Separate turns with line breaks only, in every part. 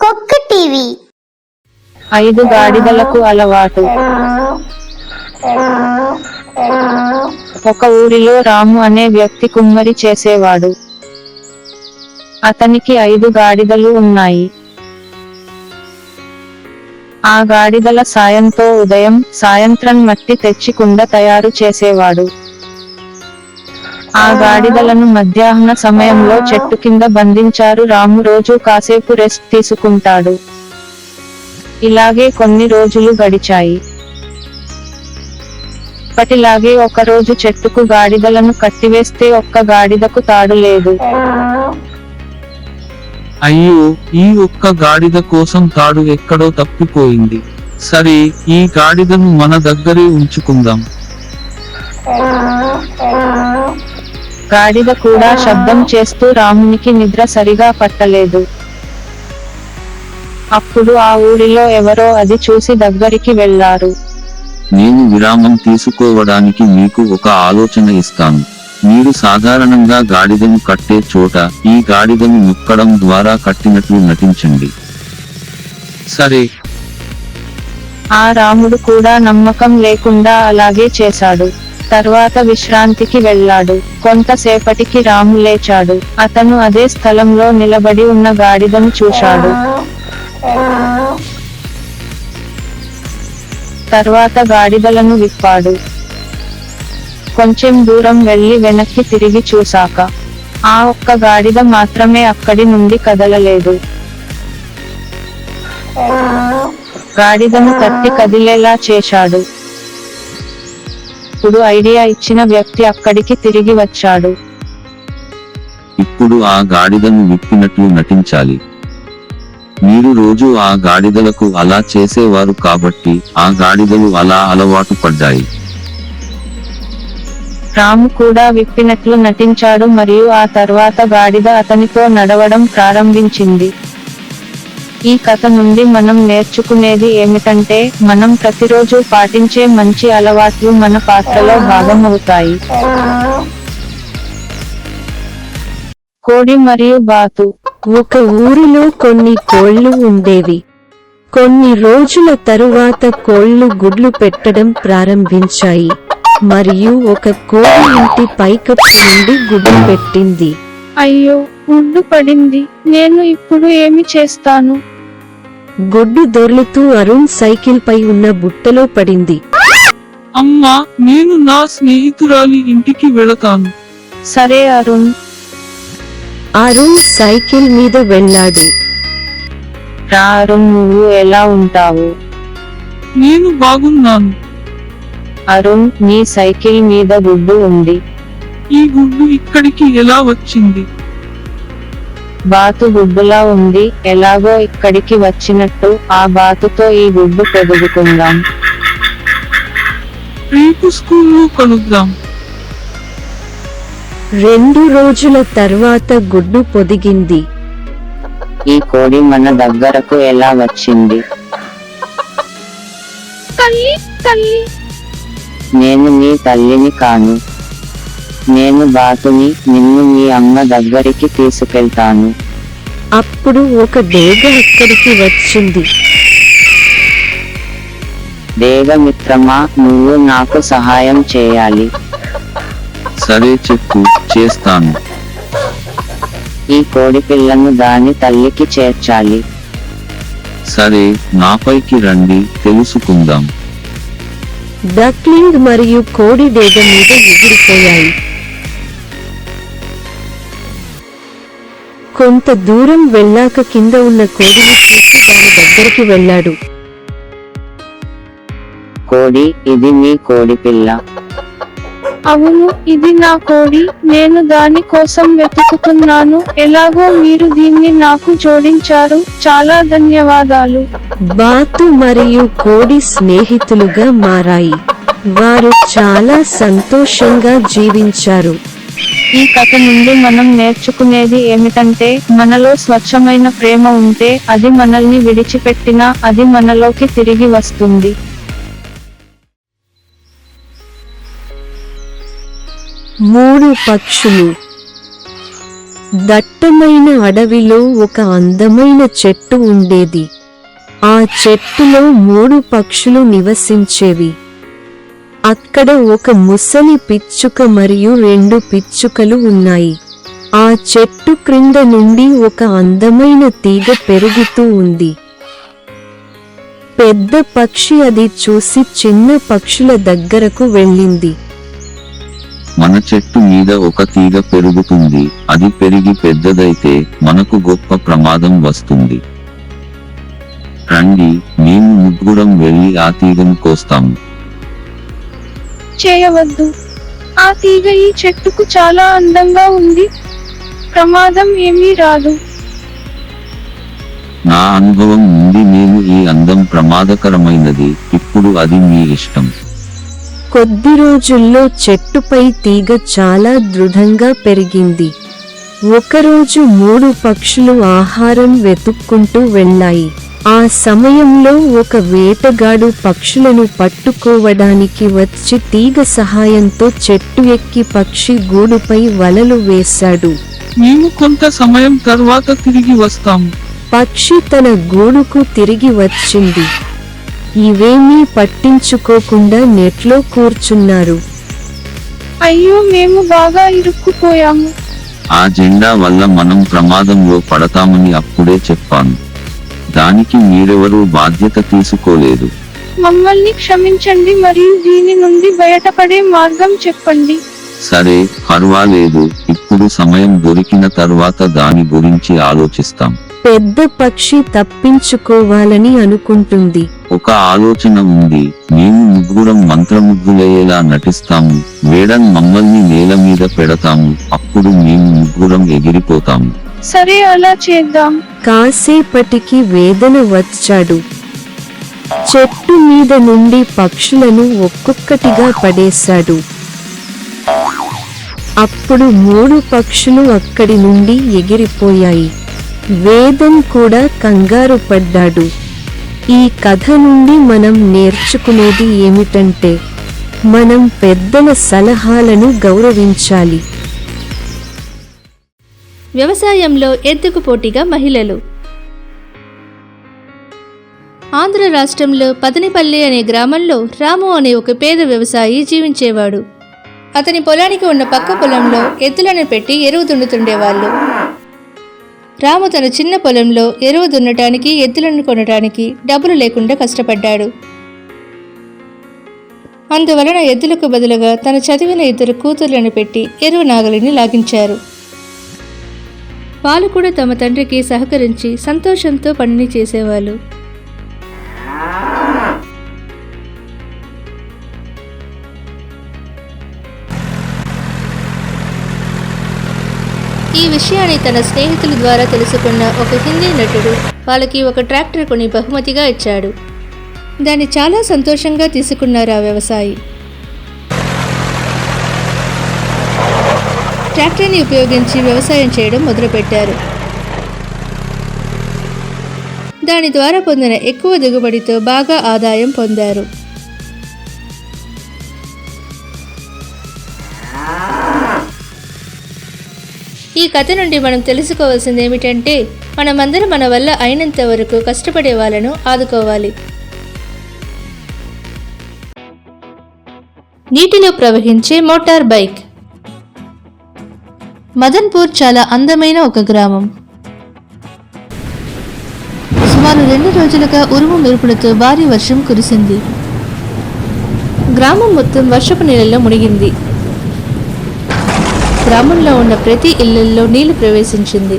కుక్క టీవీ
5 గాడిదలకు అలవాటు. ఒక ఊరిలో రాము అనే వ్యక్తి కుమ్మరి చేసేవాడు. అతనికి 5 గాడిదలు ఉన్నాయి. ఆ గాడిదల సాయంతో ఉదయం, సాయంత్రం మట్టి తెచ్చి కుండ తయారు చేసేవాడు. ఆ గాడిదలను మధ్యాహ్న సమయంలో చెట్టు కింద బంధించారు. రాము రోజు కాసేపు రెస్ట్ తీసుకుంటాడు. ఇలాగే కొన్ని రోజులు గడిచాయి. ఇప్పటిలాగే ఒకరోజు చెట్టుకు గాడిదలను కట్టివేస్తే ఒక్క గాడిదకు తాడు లేదు.
అయ్యో, ఈ ఒక్క గాడిద కోసం తాడు ఎక్కడో తప్పిపోయింది. సరే, ఈ గాడిదను మన దగ్గరే ఉంచుకుందాం.
గాడిద కూడా శబ్దం చేస్తూ రామునికి నిద్ర సరిగా పట్టలేదు. అప్పుడు ఆ ఊరిలో ఎవరో అది చూసి దగ్గరికి వెళ్లారు.
నేను విరామం తీసుకోవడానికి మీకు ఒక ఆలోచన ఇస్తాను. మీరు సాధారణంగా గాడిదను కట్టే చోట ఈ గాడిదను నొక్కడం ద్వారా కట్టినట్లు నటించండి. సరే.
ఆ రాముడు కూడా నమ్మకం లేకుండా అలాగే చేశాడు. తర్వాత విశ్రాంతికి వెళ్ళాడు. కొంతసేపటికి రాము లేచాడు. అతను అదే స్థలంలో నిలబడి ఉన్న గాడిదను చూశాడు. తర్వాత గాడిదలను విప్పాడు. కొంచెం దూరం వెళ్లి వెనక్కి తిరిగి చూశాక ఆ ఒక్క గాడిద మాత్రమే అక్కడి నుండి కదలలేదు. గాడిదను తట్టి కదిలేలా చేశాడు. ఇప్పుడు ఐడియా ఇచ్చిన వ్యక్తి అక్కడికి తిరిగి వచ్చాడు.
ఇప్పుడు ఆ గాడిదను విప్పినట్లు నటించాలి. మీరు రోజు ఆ గాడిదలకు అలా చేసేవారు కాబట్టి ఆ గాడిదలు అలా అలవాటు పడ్డాయి.
రాము కూడా విప్పినట్లు నటించాడు మరియు ఆ తర్వాత గాడిద అతనితో నడవడం ప్రారంభించింది. ఈ కథ నుండి మనం నేర్చుకునేది ఏమిటంటే, మనం ప్రతిరోజు పాటించే మంచి అలవాట్లు మన పాత్రలో భాగమవుతాయి. కోడి మరియు బాతు.
ఒక ఊరిలో కొన్ని కోళ్లు ఉండేవి. కొన్ని రోజుల తరువాత కోళ్లు గుడ్లు పెట్టడం ప్రారంభించాయి మరియు ఒక కోడి ఇంటి పైకప్పు నుండి గుడ్లు పెట్టింది.
అయ్యో, గుడ్డు పడింది. నేను ఇప్పుడు ఏమి చేస్తాను?
గుడ్డు దొర్లుతూ అరుణ్ సైకిల్ పై ఉన్న బుట్టలో పడింది.
అమ్మా, నేను నా స్నేహితురాలి ఇంటికి వెళతాను.
సరే అరుణ్.
అరుణ్ సైకిల్ మీద వెళ్ళాడు.
రా అరుణ్, నువ్వు ఎలా ఉంటావు?
నేను బాగున్నాను.
అరుణ్, నీ సైకిల్ మీద గుడ్డు ఉంది.
ఈ గుడ్డు ఇక్కడికి ఎలా వచ్చింది?
బాతు గుడ్డులా ఉంది. ఎలాగో ఇక్కడికి వచ్చినట్టు ఆ బాతుతో ఈ గుడ్డు పొదుగుకుందాం.
రేపు స్కూల్లో కలుద్దాం.
2 రోజుల తర్వాత గుడ్డు పొదిగింది.
ఈ కోడి మన దగ్గరకు ఎలా వచ్చింది?
తల్లి తల్లి
నేను నీ తల్లిని కాను. నేను బాతుని. నిన్ను మీ అమ్మ దగ్గరికి తీసుకెళ్తాను.
అప్పుడు ఒక డేగ అక్కడికి వచ్చింది.
డేగ మిత్రమా, నువ్వు నాకు సహాయం చేయాలి.
సరే చెప్పు, చేస్తాను.
ఈ కోడి పిల్లను దాని తల్లికి చేర్చాలి.
సరే, నాపైకి రండి, తెలుసుకుందాం.
డక్లింగ్ మరియు కోడి డేగ మీద ఎగిరిపోయాయి. కొంత దూరం వెళ్ళాక కింద ఉన్న కోడిని చూసి దాని దగ్గరికి వెళ్ళాడు.
కోడి, ఇది నీ కోడి పిల్ల.
అవును, ఇది నా కోడి. నేను దాని కోసం వెతుకుతున్నాను. ఎలాగో మీరు దీన్ని నాకు జోడించారు. చాలా ధన్యవాదాలు.
బాతు మరియు కోడి స్నేహితులుగా మారాయి. వారు చాలా సంతోషంగా జీవించారు.
ఈ కథ నుండి మనం నేర్చుకునేది ఏమిటంటే, మనలో స్వచ్ఛమైన ప్రేమ ఉంటే అది మనల్ని విడిచిపెట్టినా అది మనలోకి తిరిగి వస్తుంది.
3 పక్షులు. దట్టమైన అడవిలో ఒక అందమైన చెట్టు ఉండేది. ఆ చెట్టులో 3 పక్షులు నివసించేవి. అక్కడ ఒక ముసలి పిచ్చుక మరియు 2 పిచ్చుకలు ఉన్నాయి. ఆ చెట్టు క్రింద నుండి ఒక అందమైన తీగ పెరుగుతూ ఉంది. పెద్ద పక్షి అది చూసి చిన్న పక్షుల దగ్గరకు వెళ్ళింది.
మన చెట్టు మీద ఒక తీగ పెరుగుతుంది, అది పెరిగి పెద్దదైతే మనకు గొప్ప ప్రమాదం వస్తుంది. రండి, మేము ముగ్గురం వెళ్ళి ఆ తీగను కోస్తాము.
చేయవద్దు. ఆ తీగ ఈ చెట్టుకు చాలా అందంగా ఉంది. ప్రమాదం ఏమీ రాదు.
నా అనుభవం నుండి నేను ఈ అందం ప్రమాదకరమైనది, ఇప్పుడు అది మీ ఇష్టం.
కొద్ది రోజుల్లో చెట్టుపై తీగ చాలా దృఢంగా పెరిగింది. ఒకరోజు 3 పక్షులు ఆహారం వెతుక్కుంటూ వెళ్ళాయి. ఆ సమయంలో ఒక వేటగాడు పక్షులను పట్టుకోవడానికి వచ్చి తీగ సహాయంతో చెట్టు ఎక్కి పక్షి గూడుపై వలలు వేశాడు.
మేము కొంత సమయం తర్వాత తిరిగి వస్తాము.
పక్షి తన గూడుకు తిరిగి వచ్చింది. ఇవేమీ పట్టించుకోకుండా నెట్లో కూర్చున్నారు.
అయ్యో, మేము బాగా ఇరుక్కుపోయాము.
ఆ జెండా వల్ల మనం ప్రమాదంలో పడతామని అప్పుడే చెప్పాను. దానికి మీరెవరూ బాధ్యత తీసుకోలేదు.
మమ్మల్ని క్షమించండి మరియు దీని నుండి బయటపడే మార్గం చెప్పండి.
సరే, పర్వాలేదు, ఇప్పుడు సమయం దొరికిన తర్వాత దాని గురించి ఆలోచిస్తాం.
పెద్ద పక్షి తప్పించుకోవాలని అనుకుంటుంది.
ఒక ఆలోచన ఉంది. మేము ముగ్గురం మంత్రముగ్ధులయ్యేలా నటిస్తాము. వేడన్ మమ్మల్ని నేల మీద పెడతాము, అప్పుడు మేము ముగ్గురం ఎగిరిపోతాము.
సరే, అలా చేద్దాం.
కాసేపటికి వేదన వచ్చాడు. చెట్టు మీద నుండి పక్షులను ఒక్కొక్కటిగా పడేశాడు. అప్పుడు 3 పక్షులు అక్కడి నుండి ఎగిరిపోయాయి. వేదన్ కూడా కంగారు పడ్డాడు. ఈ కథ నుండి మనం నేర్చుకునేది ఏమిటంటే, మనం పెద్దల సలహాలను గౌరవించాలి.
వ్యవసాయంలో ఎద్దుకు పోటీగా మహిళలు. ఆంధ్ర రాష్ట్రంలో పదనిపల్లి అనే గ్రామంలో రాము అనే ఒక పేద వ్యవసాయి జీవించేవాడు. అతని పొలానికి ఉన్న పక్క పొలంలో ఎద్దులను పెట్టి ఎరువు దున్నుతుండేవాళ్ళు. రాము తన చిన్న పొలంలో ఎరువు దున్నటానికి ఎద్దులను కొనటానికి డబ్బులు లేకుండా కష్టపడ్డాడు. అందువలన ఎద్దులకు బదులుగా తన చదివిన 2 కూతుర్లను పెట్టి ఎరువు నాగలిని లాగించారు. వాళ్ళు కూడా తమ తండ్రికి సహకరించి సంతోషంతో పనిని చేసేవాళ్ళు. ఈ విషయాన్ని తన స్నేహితుల ద్వారా తెలుసుకున్న ఒక హిందీ నటుడు వాళ్ళకి ఒక ట్రాక్టర్ కొని బహుమతిగా ఇచ్చాడు. దాన్ని చాలా సంతోషంగా తీసుకున్నారు ఆ వ్యవసాయి. ట్రాక్టర్ని ఉపయోగించి వ్యవసాయం చేయడం మొదలుపెట్టారు. దాని ద్వారా పొందిన ఎక్కువ దిగుబడితో బాగా ఆదాయం పొందారు. ఈ కథ నుండి మనం తెలుసుకోవాల్సింది ఏమిటంటే, మనమందరం మన వల్ల అయినంత వరకు కష్టపడే వాళ్ళను ఆదుకోవాలి. నీటిలో ప్రవహించే మోటార్ బైక్. మదన్పూర్ చాలా అందమైన ఒక గ్రామం. సుమారు 2 రోజులుగా ఉరుము మెరుపులతో భారీ వర్షం కురిసింది. గ్రామం మొత్తం వర్షపు నీళ్ళలో మునిగింది. గ్రామంలో ఉన్న ప్రతి ఇళ్లల్లో నీళ్లు ప్రవేశించింది.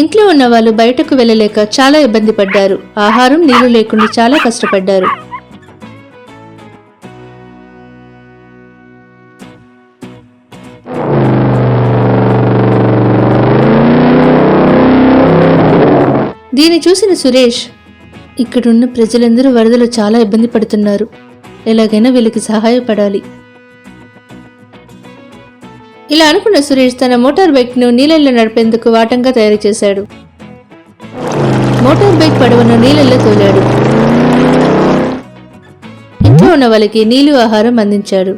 ఇంట్లో ఉన్న వాళ్ళు బయటకు వెళ్ళలేక చాలా ఇబ్బంది పడ్డారు. ఆహారం, నీళ్లు లేకుండా చాలా కష్టపడ్డారు. దీన్ని చూసిన సురేష్, ఇక్కడున్న ప్రజలందరూ వరదలు చాలా ఇబ్బంది పడుతున్నారు, ఎలాగైనా వీళ్ళకి సహాయపడాలి. ఇలా అనుకున్న సురేష్ తన మోటార్ బైక్ను నీళ్ళల్లో నడిపేందుకు వాటంగా తయారు చేశాడు. మోటార్ బైక్ పడవను నీళ్ళల్లో తోలాడు. ఇంట్లో ఉన్న వాళ్ళకి నీళ్లు, ఆహారం అందించాడు.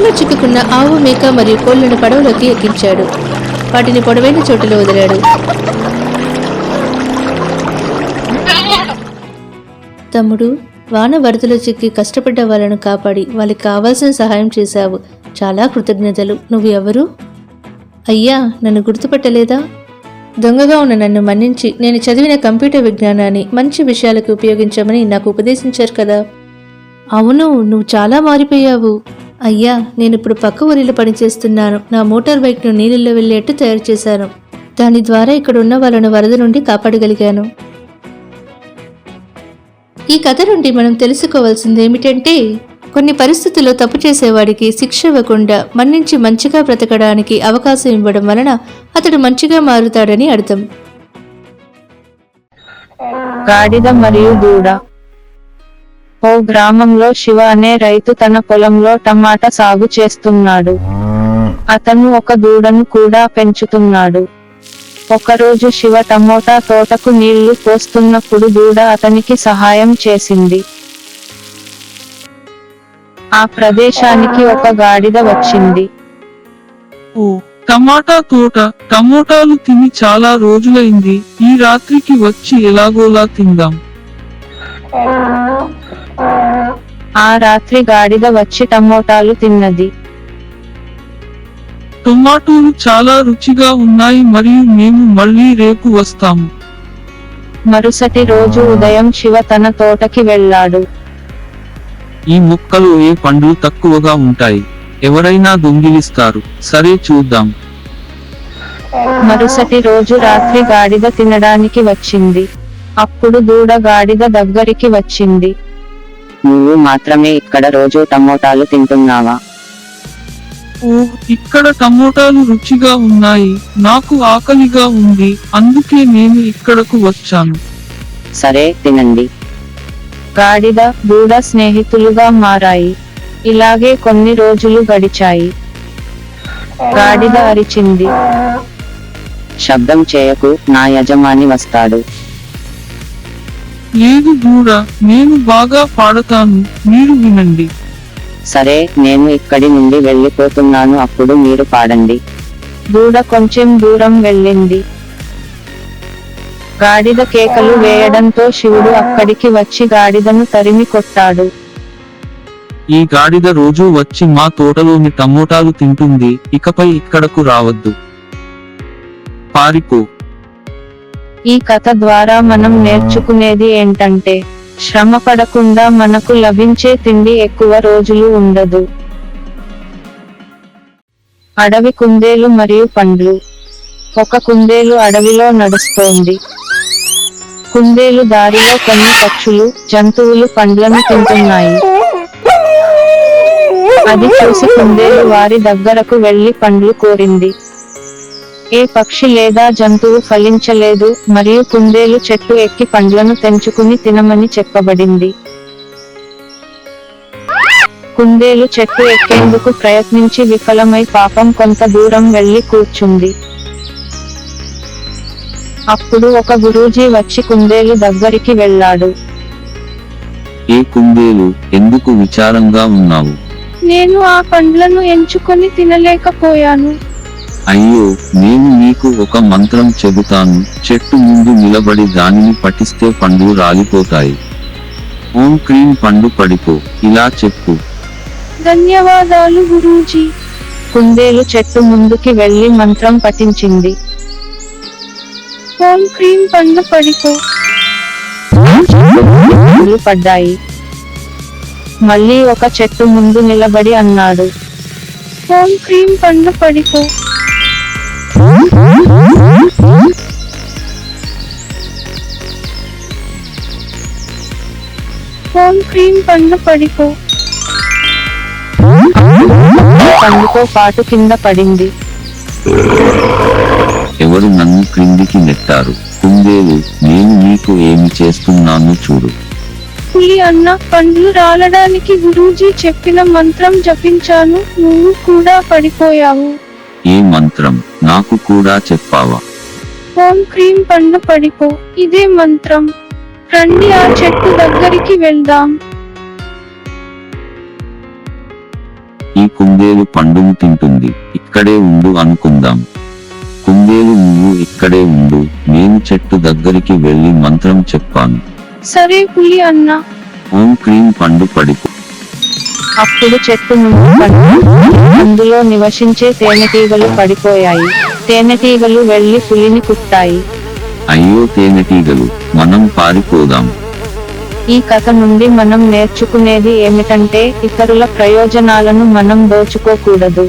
వలలో చిక్కుకున్న ఆవు, మేక మరియు కోళ్లను పడవలోకి ఎక్కించాడు. వాటిని పొడవైన చోటులో వదిలాడు. తమ్ముడు, వాన వరదలో చిక్కి కష్టపడ్డ వాళ్ళను కాపాడి వాళ్ళకి కావాల్సిన సహాయం చేశావు. చాలా కృతజ్ఞతలు. నువ్వు ఎవరు? అయ్యా, నన్ను గుర్తుపట్టలేదా? దొంగగా ఉన్న నన్ను మన్నించి నేను చదివిన కంప్యూటర్ విజ్ఞానాన్ని మంచి విషయాలకు ఉపయోగించమని నాకు ఉపదేశించారు కదా. అవును, నువ్వు చాలా మారిపోయావు. అయ్యా, నేను ఇప్పుడు పక్క ఊరిలో పనిచేస్తున్నాను. నా మోటార్ బైక్ను నీళ్ళల్లో వెళ్ళేట్టు తయారు చేశాను. దాని ద్వారా ఇక్కడ ఉన్న వాళ్ళను వరద నుండి కాపాడగలిగాను. ఈ కథ నుండి మనం తెలుసుకోవాల్సింది ఏమిటంటే, కొన్ని పరిస్థితుల్లో తప్పు చేసేవాడికి శిక్ష ఇవ్వకుండా మన్నించి మంచిగా బ్రతకడానికి అవకాశం ఇవ్వడం వలన అతడు మంచిగా మారుతాడని అర్థం.
గాడిద మరియు దూడ. ఓ గ్రామంలో శివ అనే రైతు తన పొలంలో టమాటా సాగు చేస్తున్నాడు. అతను ఒక దూడను కూడా పెంచుతున్నాడు. ఒకరోజు శివ టమోటా తోటకు నీళ్లు పోస్తున్నప్పుడు దూడ అతనికి సహాయం చేసింది. ఆ ప్రదేశానికి ఒక గాడిద వచ్చింది.
ఓ టమాటా తోట, టమోటాలు తిని చాలా రోజులైంది. ఈ రాత్రికి వచ్చి ఎలాగోలా తిందాం.
ఆ రాత్రి గాడిద వచ్చి టమోటాలు తిన్నది.
టొమాటోలు చాలా రుచిగా ఉన్నాయి మరియు మేము మళ్ళీ రేపు వస్తాము.
మరుసటి రోజు ఉదయం శివ తన తోటకి వెళ్ళాడు.
ఈ మొక్కలో ఏ పండ్లు తక్కువగా ఉంటాయి? ఎవరైనా దొంగిలిస్తారు. సరే, చూద్దాం.
మరుసటి రోజు రాత్రి గాడిద తినడానికి వచ్చింది. అప్పుడు దూడ గాడిద దగ్గరికి వచ్చింది.
నువ్వు మాత్రమే ఇక్కడ రోజు టమోటాలు తింటున్నావా?
ఓ, ఇక్కడ టమోటాలు రుచిగా ఉన్నాయి. నాకు ఆకలిగా ఉంది, అందుకే నేను ఇక్కడకు వచ్చాను.
సరే, తినండి.
గాడిద, దూడ స్నేహితులుగా మారాయి. ఇలాగే కొన్ని రోజులు గడిచాయి. గాడిద అరిచింది.
శబ్దం చేయకు, నా యజమాని వస్తాడు.
లేదు దూడ, నేను బాగా పాడతాను, మీరు వినండి.
సరే, నేను ఇక్కడి నుండి వెళ్ళిపోతున్నాను, అప్పుడు మీరు పాడండి.
దూడ కొంచెం దూరం వెళ్ళింది. గాడిద కేకలు వేయడంతో శివుడు అక్కడికి వచ్చి గాడిదను తరిమి కొట్టాడు.
ఈ గాడిద రోజూ వచ్చి మా తోటలోని టమోటాలు తింటుంది. ఇకపై ఇక్కడకు రావద్దు. పారిపో.
ఈ కథ ద్వారా మనం నేర్చుకునేది ఏంటంటే, శ్రమ పడకుండా మనకు లభించే తిండి ఎక్కువ రోజులు ఉండదు. అడవి కుందేలు మరియు పండ్లు. ఒక కుందేలు అడవిలో నడుస్తోంది. కుందేలు దారిలో కొన్ని పక్షులు, జంతువులు పండ్లను తింటున్నాయి. అది చూసి కుందేలు వారి దగ్గరకు వెళ్లి పండ్లు కోరింది. ఏ పక్షి లేదా జంతువు ఫలించలేదు మరియు కుందేలు చెట్టు ఎక్కి పండ్లను తెంచుకుని తినమని చెప్పబడింది. కుందేలు చెట్టు ఎక్కేందుకు ప్రయత్నించి విఫలమై పాపం కొంత దూరం వెళ్లి కూర్చుంది. అప్పుడు ఒక గురూజీ వచ్చి కుందేలు దగ్గరికి వెళ్ళాడు.
ఏ కుందేలు, ఎందుకు విచారంగా ఉన్నావు?
నేను ఆ పండ్లను ఎంచుకొని తినలేకపోయాను.
అయ్యో, నేను నీకు ఒక మంత్రం చెబుతాను. చెట్టు ముందు నిలబడి దానిని పఠిస్తే పండ్లు రాలిపోతాయి. ఓం క్రీం పండు పడిపో, ఇలా చెప్పు.
ధన్యవాదాలు గురూజీ.
కుందేలు చెట్టు ముందుకి వెళ్లి మంత్రం పఠించింది.
ఓం క్రీం పండు పడిపో.
పండ్లు పడ్డాయి. మళ్ళీ ఒక చెట్టు ముందు నిలబడి అన్నాడు.
ఓం క్రీం పండు పడిపో. ఓం క్రీం పండు పడిపో.
పండుతో పాటు కింద పడింది.
ఎవరు నన్ను క్రిందికి నెట్టారు? కుందేలు, నేను నీకు ఏమి చేస్తున్నాను చూడు.
పులి అన్న, పండ్లు రాలడానికి గురూజీ చెప్పిన మంత్రం జపించాను, నువ్వు కూడా పడిపోయావు.
ఏ మంత్రం? నాకు కూడా చెప్పావా?
ఓం క్రీం పండు పడిపో, ఇదే మంత్రం. రండి ఆ చెట్టు దగ్గరికి వెళ్దాం.
ఈ కుందేలు పండును తింటుంది, ఇక్కడే ఉండు అనుకుందాం. కుందేలు నువ్వు ఇక్కడే ఉండు, నేను చెట్టు దగ్గరికి వెళ్లి మంత్రం చెప్పాను.
సరే పులి అన్న.
ఓం క్రీం పండు పడిపో.
అప్పుడు చెట్టు నుండి పండు, అందులో నివసించే తేనెటీగలు పడిపోయాయి. తేనెటీగలు వెళ్లి పులిని కుట్టాయి.
అయ్యో తేనెటీగలు, మనం పారిపోదాం.
ఈ కథ నుండి మనం నేర్చుకునేది ఏమిటంటే ఇతరుల ప్రయోజనాలను మనం దోచుకోకూడదు.